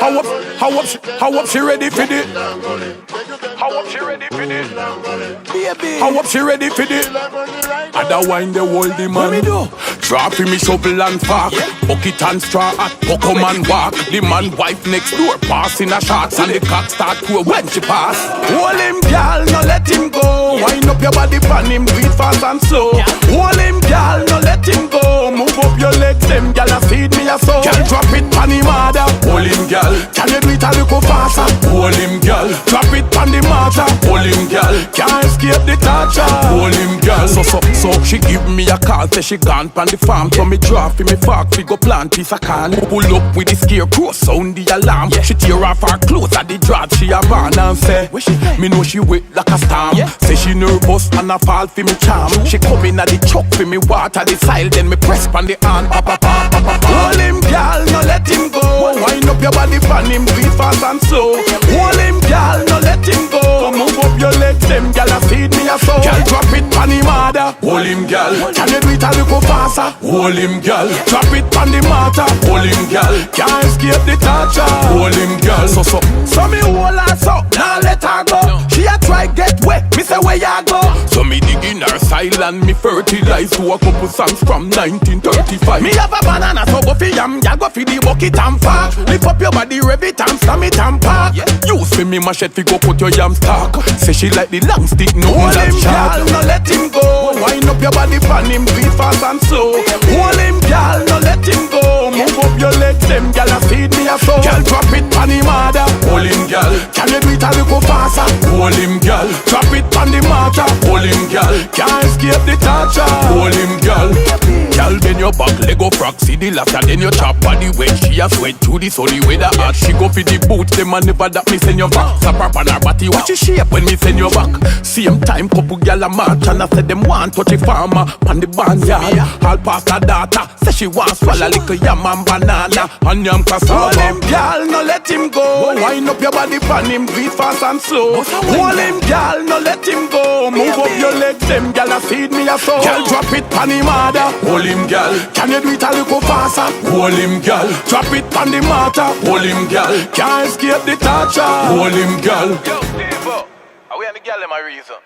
How up she ready for it? How up she ready for it? How up she ready for it? Other wine they hold the man. Drop in me shovel and fork, bucket and straw at Pokemon walk. The man wife next door passing a shots and the cock start to when she pass. Hold him, girl, no let him go. Wind up your body pan him, do it fast and slow. Hold him, girl, no let him go. Move up your legs, them girl a feed me a soul. Girl, drop it pan him harder. Hold him, girl, can you do it a little faster? Hold him, girl, drop it pan the matter. Hold him, girl, can't escape the torture. Hold him, girl, so she give me a call, say she gone pan the farm. So me drop in me fork, we go plant piece of can. Pull up with the scarecrow, sound the alarm. She tear off her clothes at the drought, she a run and say, me know she wet like a storm. Say she nervous and a fall for me charm. She come in at the truck for me water the soil, then me press pan the hand. Hold him, girl, no let him go. Wind up your body pan him, do it fast and slow. Hold him, girl, no let him go. Move up your legs, them girl a feed me a soul. Girl, drop it pan him harder. Hold him, girl, can you do it a little faster? Hold him, girl, drop it pan the matter. Hold him, girl, can't escape the torture. Hold him, girl, so me hold her so, now let her go. She a try get wet, me say where ya go. So me dig in her style and me fertilize to a couple songs from 1935. Me have a banana, so go for yam, ya go for the bucket and park. Lift up your body, rev it and slam it and park. You see me machete fi go put your yam stock. Say she like the long stick, no hold him, girl, no let him go. Wind up your body pan him, do it fast and slow. Hold him, girl, no let him go. Move up your legs, them girl a feed me a soul. Girl, drop it pan him harder. Hold him, girl, can you do it a little faster? Hold him, girl, drop it pan the matter. Hold him, girl, can't escape the torture. Hold him, girl. Girl, bend your back, Lego frog, see the laughter, then you chop body when she a sweat through the sunny weather hot. She go for the boots, them and never that me send you back. Slap her on her body, watch she shape when me send you back. Same time, couple gyal a march and I said them want touch a farmer on the barnyard. All past her daughter, say she want swallow little yam and banana and yam cassava. Hold him, girl, no let him go. Wind up your body pan him, do it fast and slow. Hold him, girl, no let him go. Move up your legs, them gyal a feed me a soul. Girl, drop it pan him harder. Hold him, girl, can you do it a little faster? Hold him, girl, drop it pan the matter. Hold him, girl, can't escape the torture. Hold him, girl. Yo, Steve, are we on the girl in my reason?